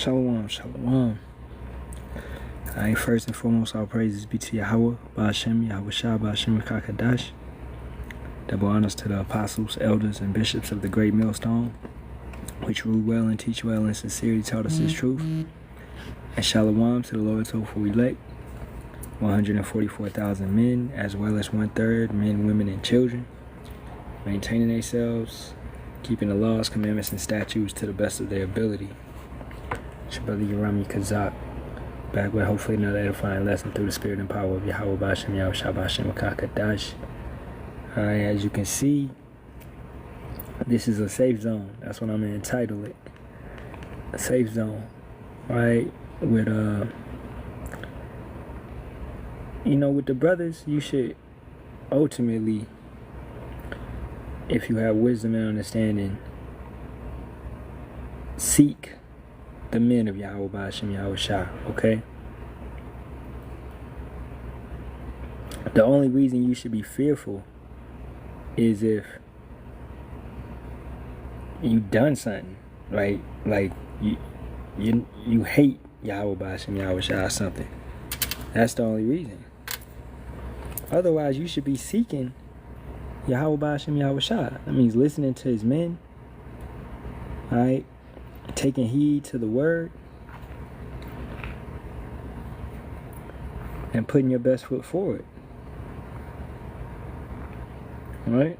Shalom, shalom. Alright, first and foremost, all praises be to Yahawah, Ba'ashem, Yahawashi, Ba'ashem, Kakadash. Double honors to the apostles, elders, and bishops of the great millstone, which rule well and teach well and sincerely taught us His truth. And shalom to the Lord's hopeful elect, 144,000 men, as well as 1/3 men, women, and children, maintaining themselves, keeping the laws, commandments, and statutes to the best of their ability. It's your brother Yerami Kazak, back with hopefully another edifying lesson through the spirit and power of Yahawah, Ba'ashem, Yahawashi, Ba'ashem, Kakadash. Alright, as you can see, this is a safe zone. That's what I'm going to entitle it. A safe zone. Right? With, with the brothers, you should ultimately, if you have wisdom and understanding, seek the men of Yahawah, Ba'ashem, Yahawashi, okay? The only reason you should be fearful is if you done something, right? Like you hate Yahawah, Ba'ashem, Yahawashi or something. That's the only reason. Otherwise, you should be seeking Yahawah, Ba'ashem, Yahawashi. That means listening to His men, right? Taking heed to the word, and putting your best foot forward. Right?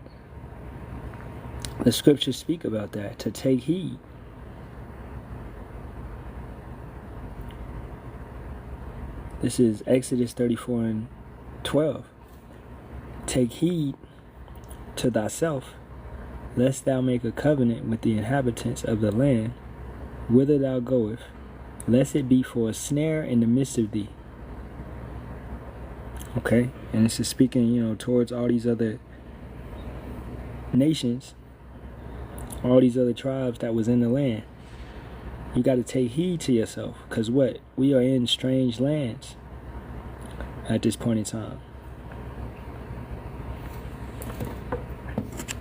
The scriptures speak about that, to take heed. This is Exodus 34:12. Take heed to thyself, lest thou make a covenant with the inhabitants of the land whither thou goest, lest it be for a snare in the midst of thee. Okay? And this is speaking, towards all these other nations, all these other tribes that was in the land. You got to take heed to yourself, because what? We are in strange lands at this point in time.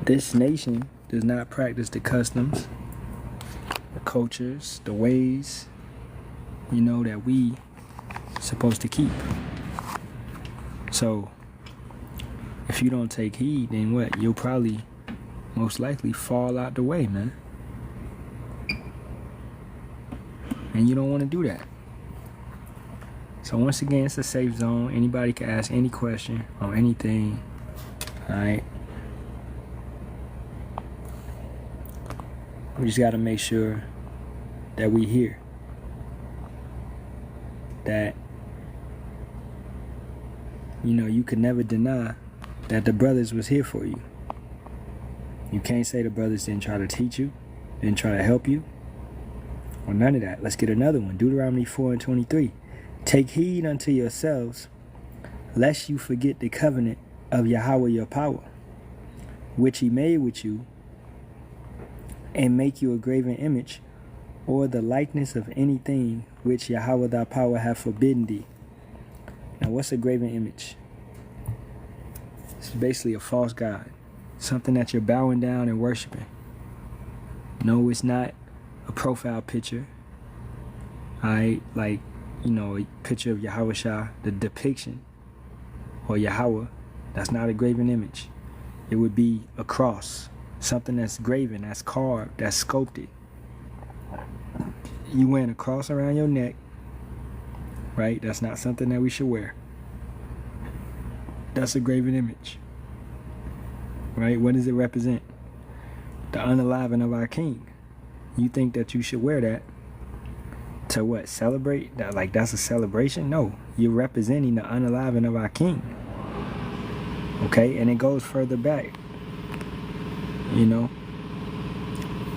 This nation does not practice the customs, the cultures, the ways, that we supposed to keep. So, if you don't take heed, then what? You'll probably most likely fall out the way, man. And you don't want to do that. So once again, it's a safe zone. Anybody can ask any question on anything. Alright. We just got to make sure that we hear. That, you could never deny that the brothers was here for you. You can't say the brothers didn't try to teach you, didn't try to help you, or none of that. Let's get another one. Deuteronomy 4:23. Take heed unto yourselves, lest you forget the covenant of Yahawah your power, which He made with you, and make you a graven image, or the likeness of anything which Yahawah thy power hath forbidden thee. Now, what's a graven image? It's basically a false god. Something that you're bowing down and worshiping. No, it's not a profile picture. Alright, like, a picture of Yahawashi, the depiction, or Yahawah. That's not a graven image. It would be a cross. Something that's graven, that's carved, that's sculpted. You wearing a cross around your neck, right? That's not something that we should wear. That's a graven image. Right? What does it represent? The unaliving of our King. You think that you should wear that to what? Celebrate? That's a celebration? No. You're representing the unaliving of our King. Okay? And it goes further back.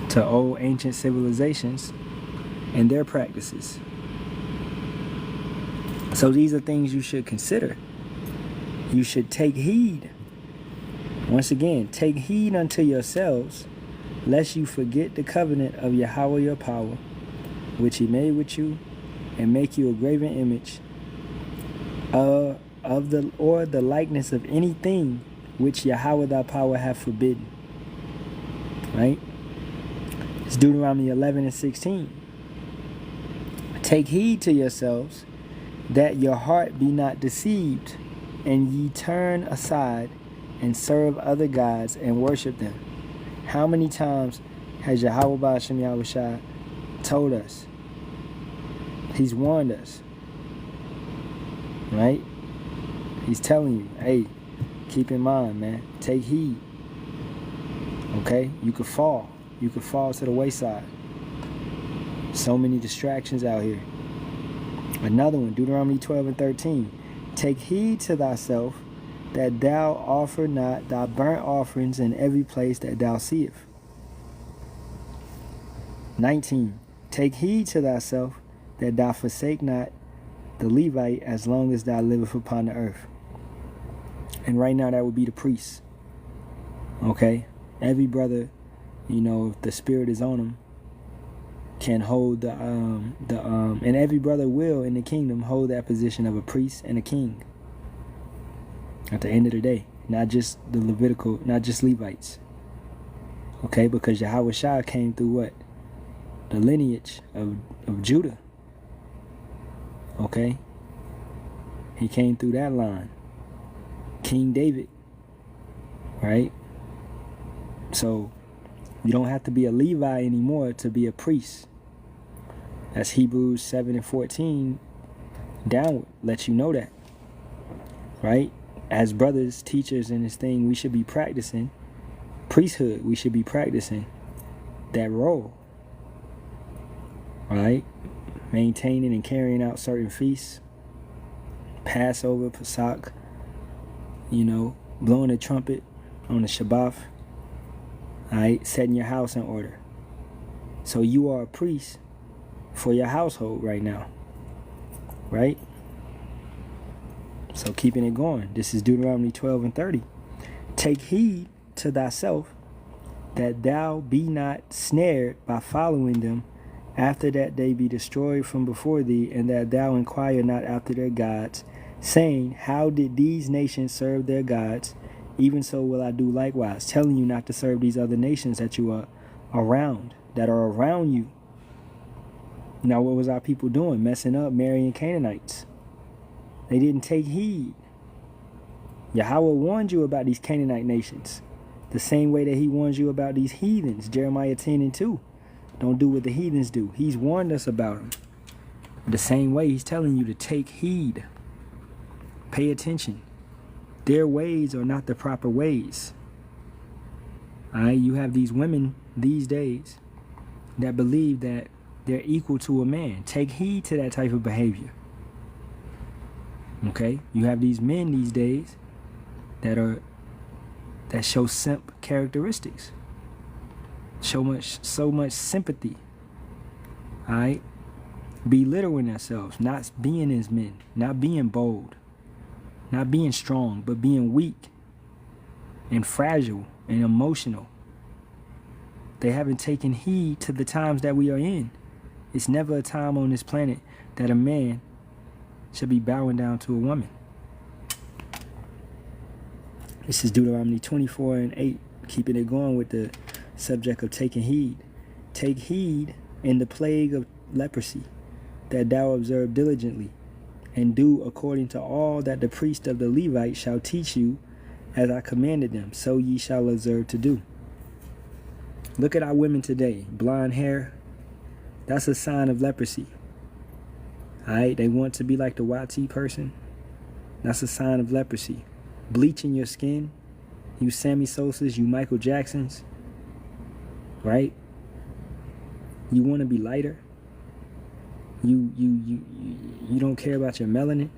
To old ancient civilizations and their practices. So these are things you should consider. You should take heed. Once again, take heed unto yourselves, lest you forget the covenant of Yahawah your power, which He made with you, and make you a graven image of the likeness of anything which Yahawah thy power hath forbidden. Right? It's Deuteronomy 11:16. Take heed to yourselves, that your heart be not deceived, and ye turn aside and serve other gods and worship them. How many times has Yahawah Shem Yahawashi told us? He's warned us, right? He's telling you, hey, keep in mind, man, take heed. Okay? You could fall. You could fall to the wayside. So many distractions out here. Another one, Deuteronomy 12:13. Take heed to thyself, that thou offer not thy burnt offerings in every place that thou seest. 19. Take heed to thyself, that thou forsake not the Levite as long as thou livest upon the earth. And right now that would be the priests. Okay? Every brother, if the spirit is on him, can hold and every brother will in the kingdom hold that position of a priest and a king. At the end of the day, not just the Levitical, not just Levites. Okay, because Yahawashi came through what? The lineage of Judah. Okay? He came through that line. King David. Right? So, you don't have to be a Levi anymore to be a priest. That's Hebrews 7:14 downward. Lets you know that. Right? As brothers, teachers in this thing, we should be practicing priesthood. We should be practicing that role. Right? Maintaining and carrying out certain feasts. Passover, Pesach. Blowing a trumpet on the Shabbat. Alright? Setting your house in order. So you are a priest for your household right now. Right? So keeping it going. This is Deuteronomy 12:30. Take heed to thyself, that thou be not snared by following them, after that they be destroyed from before thee, and that thou inquire not after their gods, saying, how did these nations serve their gods? Even so will I do likewise. Telling you not to serve these other nations that you are around, that are around you. Now what was our people doing? Messing up, marrying Canaanites. They didn't take heed. Yahawah warned you about these Canaanite nations, the same way that he warns you about these heathens. Jeremiah 10:2. Don't do what the heathens do. He's warned us about them. The same way he's telling you to take heed. Pay attention. Their ways are not the proper ways. Alright, you have these women these days that believe that they're equal to a man. Take heed to that type of behavior. Okay? You have these men these days that show simp characteristics. So much sympathy. Alright? Belittling themselves, not being as men, not being bold, not being strong, but being weak and fragile and emotional. They haven't taken heed to the times that we are in. It's never a time on this planet that a man should be bowing down to a woman. This is Deuteronomy 24:8, keeping it going with the subject of taking heed. Take heed in the plague of leprosy, that thou observe diligently, and do according to all that the priest of the Levite shall teach you, as I commanded them, so ye shall observe to do. Look at our women today. Blonde hair, that's a sign of leprosy. Alright, they want to be like the YT person. That's a sign of leprosy. Bleaching your skin, you Sammy Sosas, you Michael Jacksons, right? You want to be lighter. You don't care about your melanin.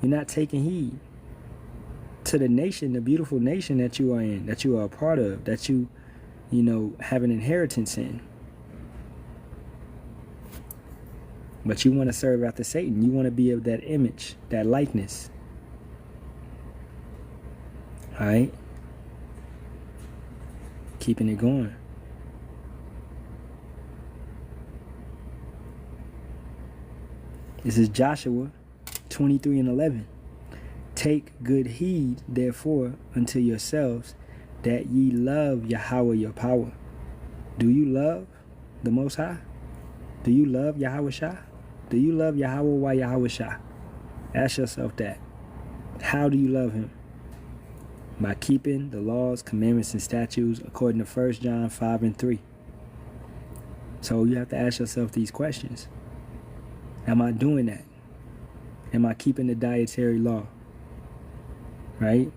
You're not taking heed to the nation, the beautiful nation that you are in, that you are a part of, that you have an inheritance in. But you want to serve after Satan. You want to be of that image, that likeness. Alright? Keeping it going. This is Joshua 23:11. Take good heed, therefore, unto yourselves, that ye love Yahawah your power. Do you love the Most High? Do you love Yahawashi? Do you love Yahawah Yahawashi? Ask yourself that. How do you love him? By keeping the laws, commandments, and statutes according to 1 John 5:3. So you have to ask yourself these questions. Am I doing that? Am I keeping the dietary law? Right?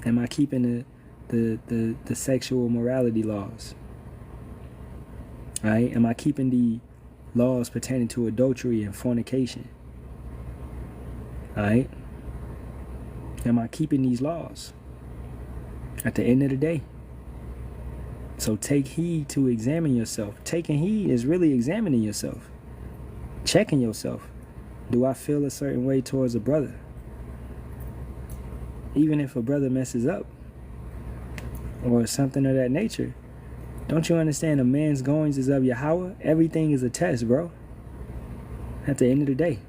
Am I keeping the sexual morality laws? Right? Am I keeping the laws pertaining to adultery and fornication? Right? Am I keeping these laws? At the end of the day. So take heed to examine yourself. Taking heed is really examining yourself. Checking yourself. Do I feel a certain way towards a brother? Even if a brother messes up or something of that nature, don't you understand a man's goings is of Yahawah? Everything is a test, bro. At the end of the day.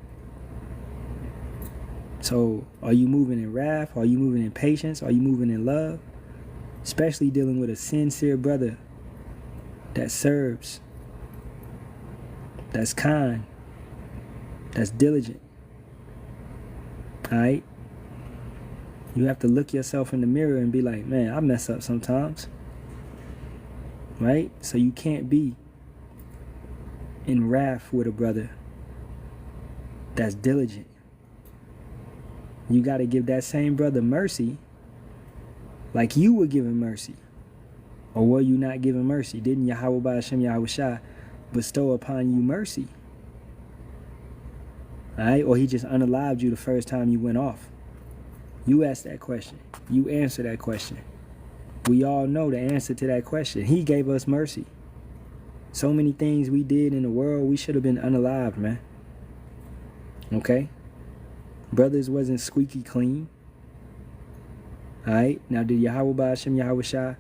So are you moving in wrath? Are you moving in patience? Are you moving in love? Especially dealing with a sincere brother that serves, that's kind, that's diligent. Alright? You have to look yourself in the mirror and be like, man, I mess up sometimes. Right? So you can't be in wrath with a brother that's diligent. You got to give that same brother mercy like you were giving mercy. Or were you not giving mercy? Didn't Yahawah Ba'ashem Yahawashi bestow upon you mercy? Alright? Or he just unalived you the first time you went off? You asked that question. You answer that question. We all know the answer to that question. He gave us mercy. So many things we did in the world, we should have been unalived, man. Okay? Brothers wasn't squeaky clean. Alright? Now, did Yahawah Ba'ashem Yahawashi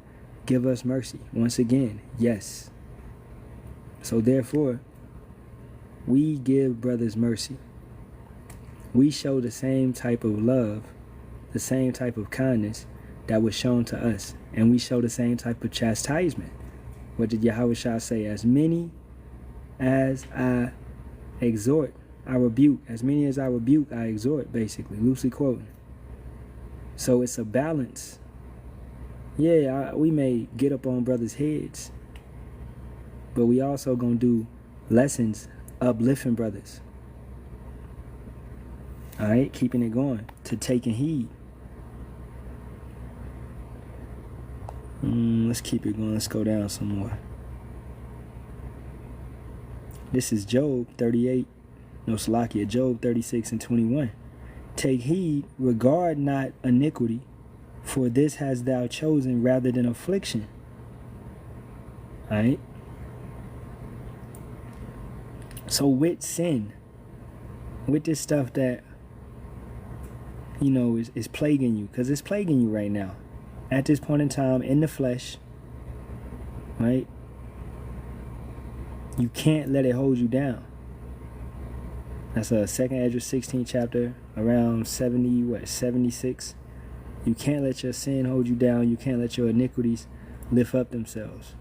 give us mercy? Once again, yes. So therefore, we give brothers mercy. We show the same type of love, the same type of kindness that was shown to us. And we show the same type of chastisement. What did Yahawashi say? As many as I exhort, I rebuke. As many as I rebuke, I exhort, basically. Loosely quoting. So it's a balance. Yeah, we may get up on brothers' heads, but we also gonna do lessons uplifting brothers. Alright, keeping it going, to taking heed. Let's keep it going. Let's go down some more. This is Job 38. No, Salakia, Job 36 and 21. Take heed, regard not iniquity, for this hast thou chosen rather than affliction. Alright? So with sin, with this stuff that, you know, is plaguing you, because it's plaguing you right now. At this point in time, in the flesh, right? You can't let it hold you down. That's a 2nd Ezra 16 chapter, around 76. You can't let your sin hold you down. You can't let your iniquities lift up themselves.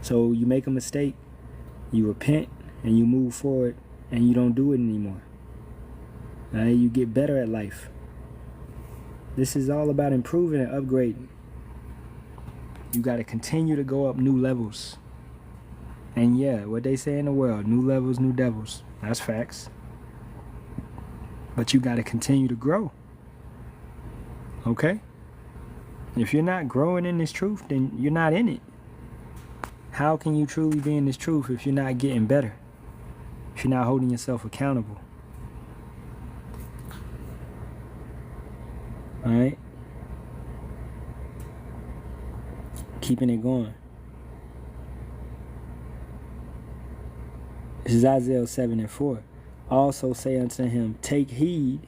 So you make a mistake, you repent, and you move forward, and you don't do it anymore. Right? You get better at life. This is all about improving and upgrading. You got to continue to go up new levels. And yeah, what they say in the world, new levels, new devils. That's facts. But you got to continue to grow. Okay? If you're not growing in this truth, then you're not in it. How can you truly be in this truth if you're not getting better? If you're not holding yourself accountable? Alright? Keeping it going. This is Isaiah 7 and 4. Also say unto him, take heed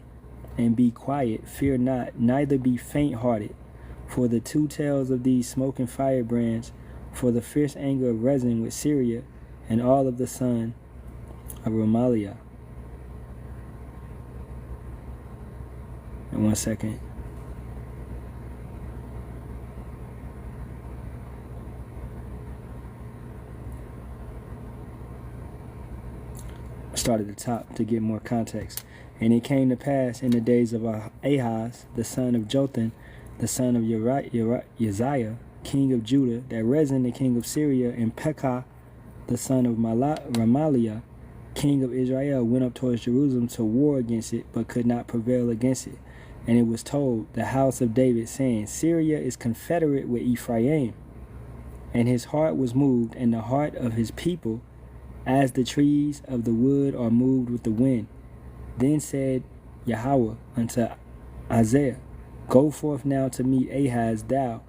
and be quiet, fear not, neither be faint-hearted. For the two tails of these smoking firebrands, for the fierce anger of Rezin with Syria, and all of the son of Remaliah. And 1 second. start at the top to get more context. And it came to pass in the days of Ahaz, the son of Jotham, the son of Uzziah, king of Judah, that Rezin, the king of Syria, and Pekah, the son of Remaliah, king of Israel, went up towards Jerusalem to war against it, but could not prevail against it. And it was told the house of David, saying, Syria is confederate with Ephraim. And his heart was moved, and the heart of his people, as the trees of the wood are moved with the wind. Then said Yahawah unto Isaiah, Go forth now to meet Ahaz, thou,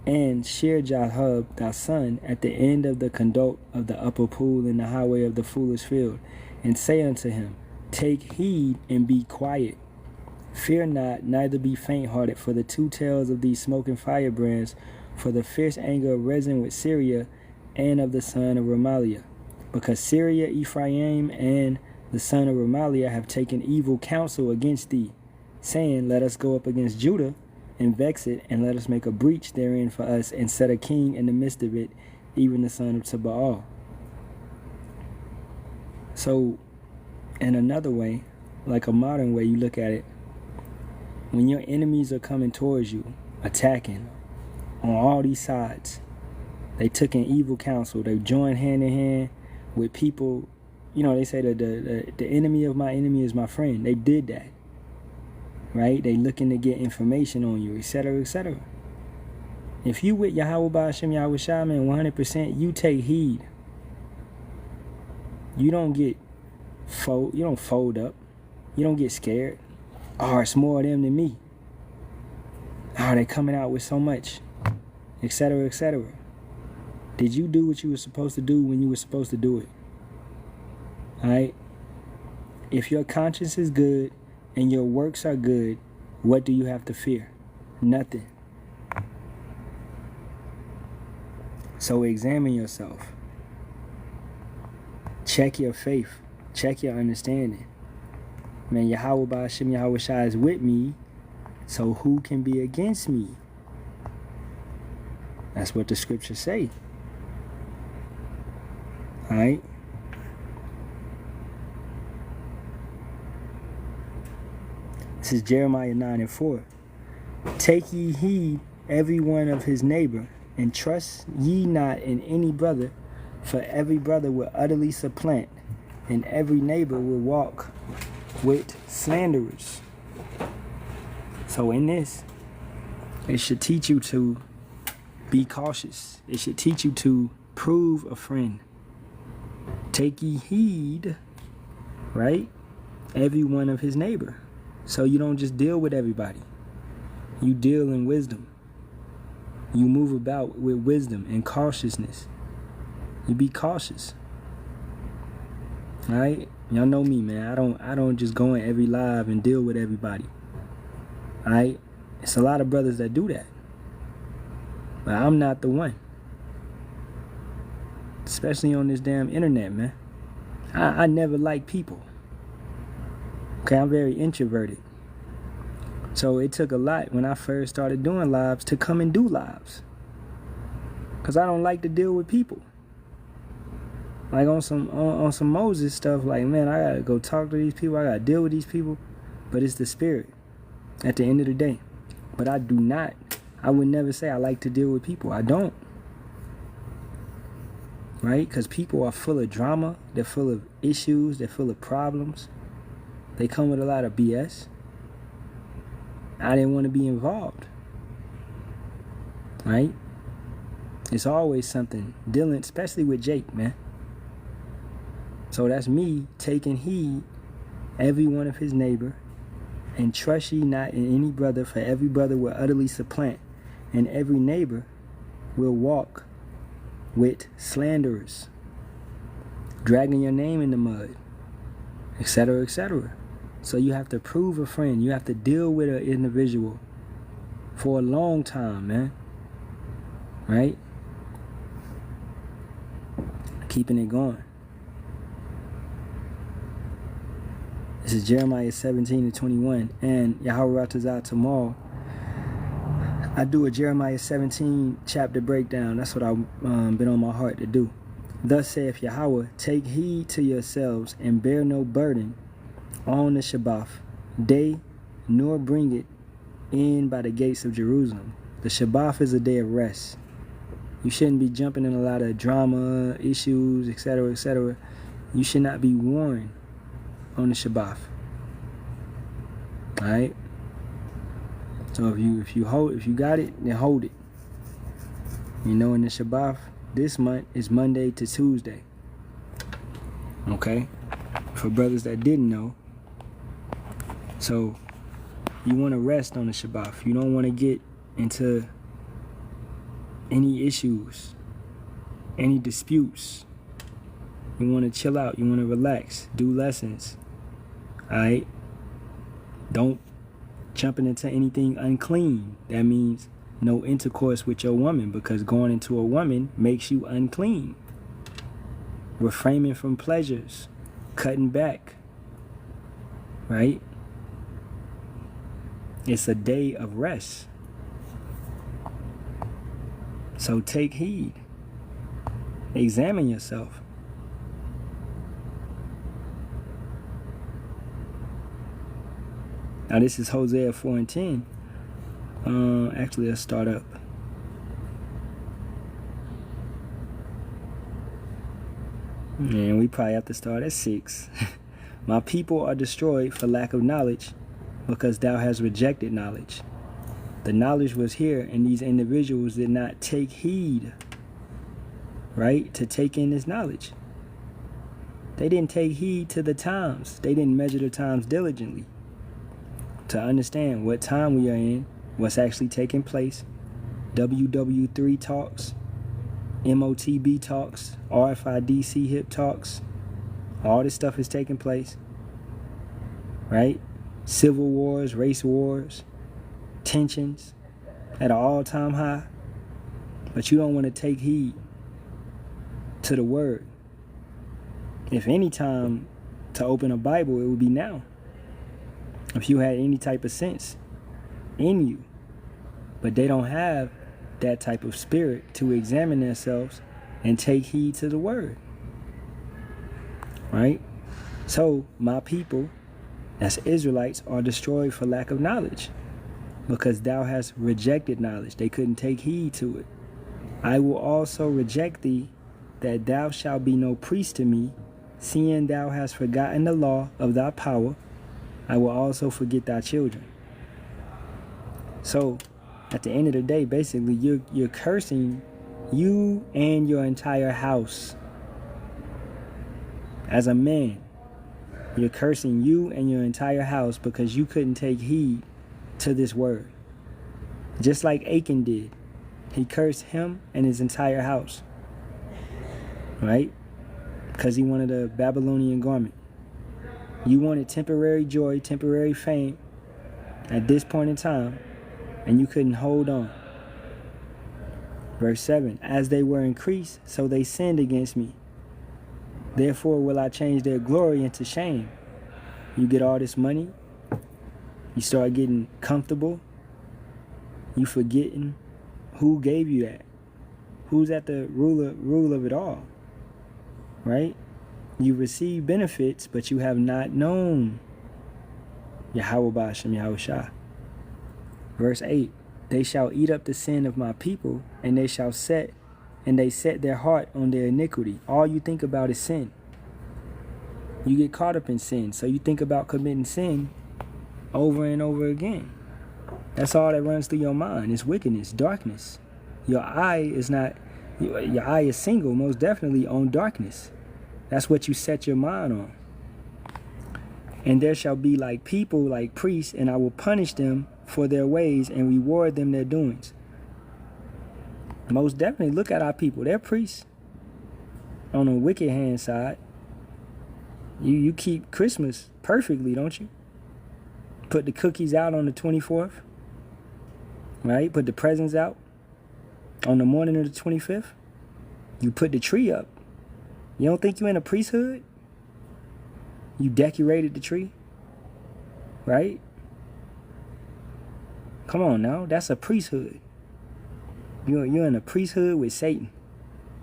and Shear-Jahub, thy son, at the end of the conduit of the upper pool in the highway of the foolish field, and say unto him, Take heed and be quiet. Fear not, neither be faint-hearted, for the two tails of these smoking firebrands, for the fierce anger of Rezin with Syria, and of the son of Remaliah. Because Syria, Ephraim, and the son of Remaliah have taken evil counsel against thee, saying, Let us go up against Judah, and vex it, and let us make a breach therein for us, and set a king in the midst of it, even the son of Taba'al. So, in another way, like a modern way you look at it, when your enemies are coming towards you, attacking on all these sides, they took an evil counsel. They joined hand in hand with people. You know, they say that the enemy of my enemy is my friend. They did that, right? They looking to get information on you, etc., etc. If you with Yahawah Ba'ashem Yahawashi, man, 100%, you take heed. You don't get you don't fold up. You don't get scared. Oh, it's more of them than me. Oh, they coming out with so much, etc., etc. Did you do what you were supposed to do when you were supposed to do it? All right? If your conscience is good and your works are good, what do you have to fear? Nothing. So examine yourself. Check your faith. Check your understanding. Man, Yahawah Ba'ashem Yahawashi is with me, so who can be against me? That's what the scriptures say. Alright? This is Jeremiah 9:4. Take ye heed every one of his neighbor, and trust ye not in any brother, for every brother will utterly supplant, and every neighbor will walk with slanderers. So in this, it should teach you to be cautious. It should teach you to prove a friend. Take ye heed, right? Every one of his neighbor. So you don't just deal with everybody. You deal in wisdom. You move about with wisdom and cautiousness. You be cautious. All right? Y'all know me, man. I don't just go in every live and deal with everybody. All right? It's a lot of brothers that do that. But I'm not the one. Especially on this damn internet, man. I never like people. Okay, I'm very introverted. So it took a lot when I first started doing lives to come and do lives. Because I don't like to deal with people. Like on some Moses stuff, like, man, I gotta go talk to these people, I gotta deal with these people. But it's the spirit at the end of the day. But I would never say I like to deal with people. I don't. Right? Because people are full of drama, they're full of issues, they're full of problems. They come with a lot of BS. I didn't want to be involved. Right? It's always something dealing, especially with Jake, man. So that's me taking heed every one of his neighbor, and trust ye not in any brother, for every brother will utterly supplant, and every neighbor will walk with slanderers, dragging your name in the mud, etc., etc. So you have to prove a friend. You have to deal with an individual for a long time, man. Right? Keeping it going. This is Jeremiah 17:21. And Yahawah Ratazah tomorrow, I do a Jeremiah 17 chapter breakdown. That's what I've been on my heart to do. Thus saith Yahawah, take heed to yourselves and bear no burden on the Shabbat day, nor bring it in by the gates of Jerusalem. The Shabbat is a day of rest. You shouldn't be jumping in a lot of drama, issues, etc., etc. You should not be warring on the Shabbat. All right. So if you got it, then hold it. You know, in the Shabbat this month is Monday to Tuesday. Okay. For brothers that didn't know. So you want to rest on the Shabbat. You don't want to get into any issues, any disputes. You want to chill out. You want to relax. Do lessons. Alright? Don't jumping into anything unclean. That means no intercourse with your woman, because going into a woman makes you unclean. Refraining from pleasures. Cutting back. Right? It's a day of rest. So take heed. Examine yourself. Now this is Hosea 4 and 10. Actually, let's start up. And we probably have to start at 6. My people are destroyed for lack of knowledge, because thou hast rejected knowledge. The knowledge was here, and these individuals did not take heed, right, to take in this knowledge. They didn't take heed to the times. They didn't measure the times diligently to understand what time we are in, what's actually taking place. WW3 talks, MOTB talks, RFIDC hip talks. All this stuff is taking place, right? Civil wars, race wars, tensions at an all-time high. But you don't want to take heed to the word. If any time to open a Bible, it would be now. If you had any type of sense in you. But they don't have that type of spirit to examine themselves and take heed to the word. Right? So, my people, as Israelites, are destroyed for lack of knowledge, because thou hast rejected knowledge. They couldn't take heed to it. I will also reject thee, that thou shalt be no priest to me, seeing thou hast forgotten the law of thy power. I will also forget thy children. So, at the end of the day, basically, you're cursing you and your entire house. As a man, you're cursing you and your entire house because you couldn't take heed to this word. Just like Achan did. He cursed him and his entire house. Right? Because he wanted a Babylonian garment. You wanted temporary joy, temporary fame at this point in time, and you couldn't hold on. Verse 7, as they were increased, so they sinned against me. Therefore will I change their glory into shame. You get all this money, you start getting comfortable, you forgetting who gave you that. Who's at the rule of it all, right? You receive benefits, but you have not known Yahawah Yahawashi. Verse 8, they shall eat up the sin of my people, and they set their heart on their iniquity. All you think about is sin. You get caught up in sin, so you think about committing sin over and over again. That's all that runs through your mind. It's wickedness, darkness. Your eye is single, most definitely, on darkness. That's what you set your mind on. And there shall be like people, like priests, and I will punish them for their ways and reward them their doings. Most definitely, look at our people. They're priests. On the wicked hand side, you keep Christmas perfectly, don't you? Put the cookies out on the 24th, right? Put the presents out on the morning of the 25th. You put the tree up. You don't think you're in a priesthood? You decorated the tree, right? Come on now, that's a priesthood. You're in a priesthood with Satan.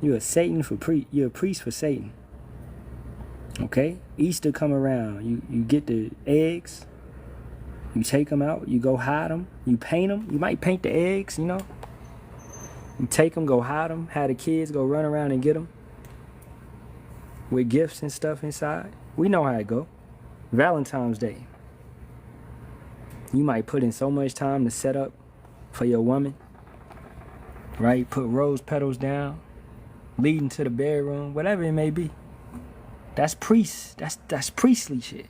You're a priest for Satan. Okay? Easter come around. You get the eggs. You take them out. You go hide them. You paint them. You might paint the eggs, you know. You take them, go hide them. Have the kids go run around and get them. With gifts and stuff inside. We know how it go. Valentine's Day. You might put in so much time to set up for your woman. Right? Put rose petals down. Leading to the bedroom. Whatever it may be. That's priest. That's priestly shit.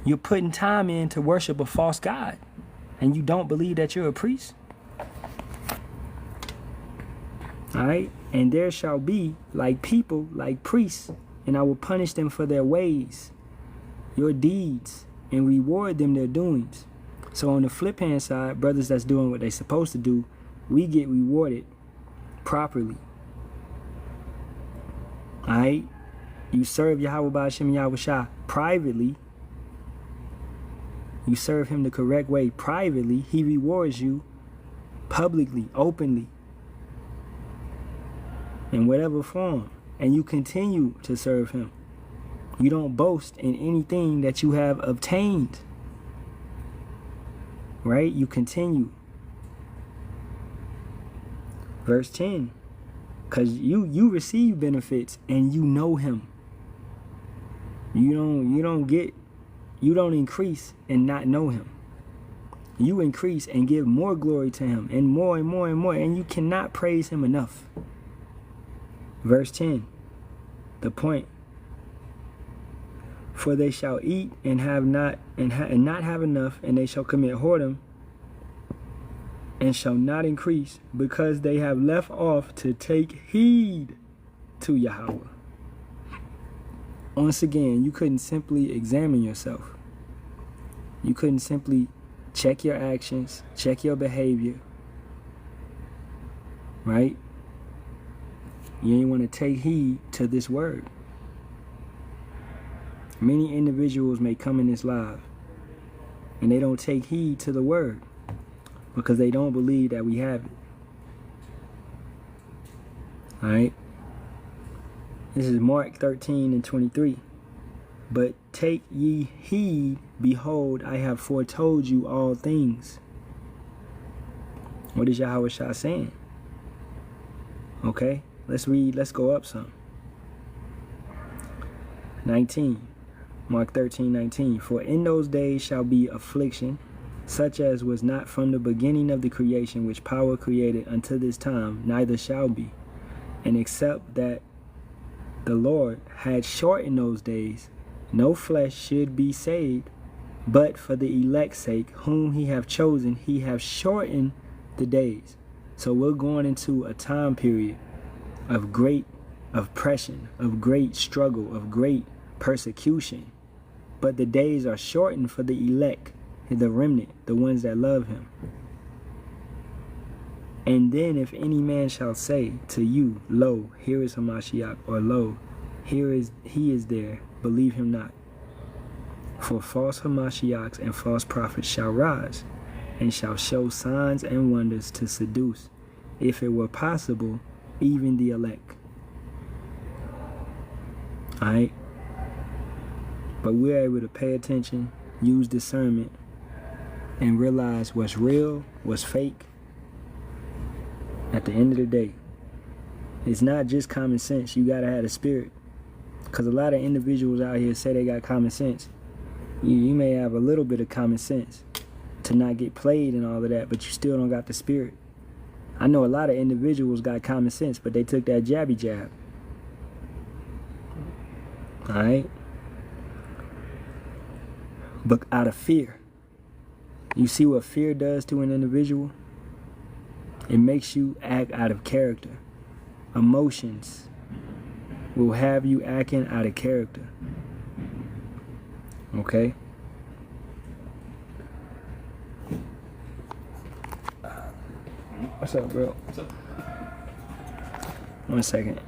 You're putting time in to worship a false god. And you don't believe that you're a priest. Alright? And there shall be like people, like priests, and I will punish them for their ways, your deeds, and reward them their doings. So on the flip hand side, brothers that's doing what they're supposed to do, we get rewarded properly. Alright? You serve Yahawah Ba'ashem Yahawashi privately. You serve him the correct way privately. He rewards you publicly, openly, in whatever form. And you continue to serve him. You don't boast in anything that you have obtained. Right? You continue. Verse 10. Because you receive benefits and you know him. You don't increase and not know him. You increase and give more glory to him, and more and more and more, and you cannot praise him enough. Verse 10, the point. For they shall eat and not have enough, and they shall commit whoredom and shall not increase, because they have left off to take heed to Yahawah. Once again, you couldn't simply examine yourself. You couldn't simply check your actions, check your behavior, right? You ain't want to take heed to this word. Many individuals may come in this live and they don't take heed to the word because they don't believe that we have it. All right? This is Mark 13:23. But take ye heed, behold, I have foretold you all things. What is Yahawashi saying? Okay, let's read, let's go up some. 19, Mark 13:19. For in those days shall be affliction, such as was not from the beginning of the creation which power created unto this time, neither shall be. And except that the Lord had shortened those days, no flesh should be saved, but for the elect's sake, whom he have chosen, he have shortened the days. So we're going into a time period of great oppression, of great struggle, of great persecution. But the days are shortened for the elect, the remnant, the ones that love him. And then if any man shall say to you, lo, here is Hamashiach, or lo, he is there, believe him not. For false Hamashiachs and false prophets shall rise, and shall show signs and wonders to seduce, if it were possible, even the elect. Alright? But we're able to pay attention, use discernment, and realize what's real, what's fake. At the end of the day, it's not just common sense. You gotta have the spirit. Because a lot of individuals out here say they got common sense. You may have a little bit of common sense to not get played and all of that, but you still don't got the spirit. I know a lot of individuals got common sense, but they took that jabby jab. Alright? But out of fear. You see what fear does to an individual? It makes you act out of character. Emotions will have you acting out of character. Okay? What's up, bro? What's up? 1 second.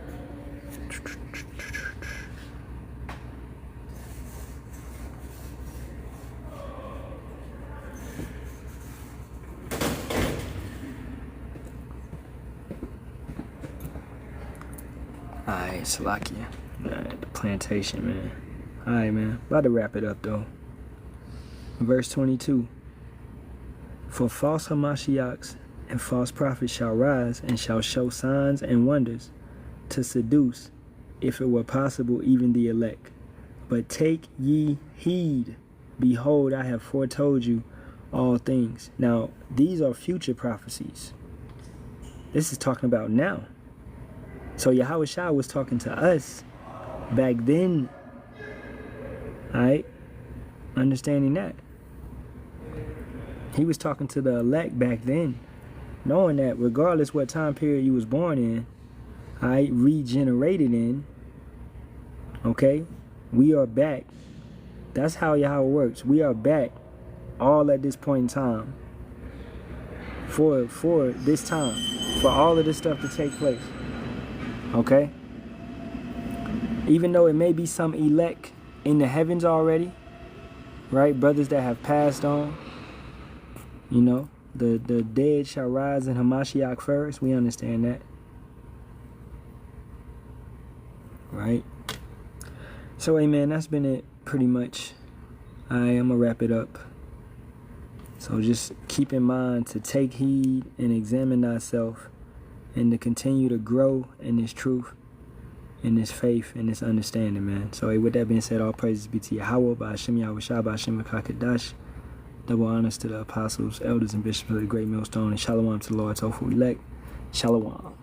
Salakia. The plantation, man. Alright, man. About to wrap it up, though. Verse 22. For false Hamashiachs and false prophets shall rise and shall show signs and wonders to seduce, if it were possible, even the elect. But take ye heed. Behold, I have foretold you all things. Now, these are future prophecies. This is talking about now. So Yahawashi was talking to us back then. Alright? Understanding that. He was talking to the elect back then, knowing that regardless what time period you was born in, regenerated in, okay, we are back. That's how Yahawah works. We are back all at this point in time. For this time. For all of this stuff to take place. Okay? Even though it may be some elect in the heavens already, right? Brothers that have passed on. You know, the dead shall rise in Hamashiach first. We understand that. Right? So, amen, that's been it pretty much. I'm going to wrap it up. So just keep in mind to take heed and examine thyself and to continue to grow in this truth, in this faith, in this understanding, man. So with that being said, all praises be to Yahawah, by Hashem Yahawashi, by Hashem Kakadash. Double honors to the apostles, elders, and bishops of the great millstone, and shalom to the Lord's hopeful elect. Shalom.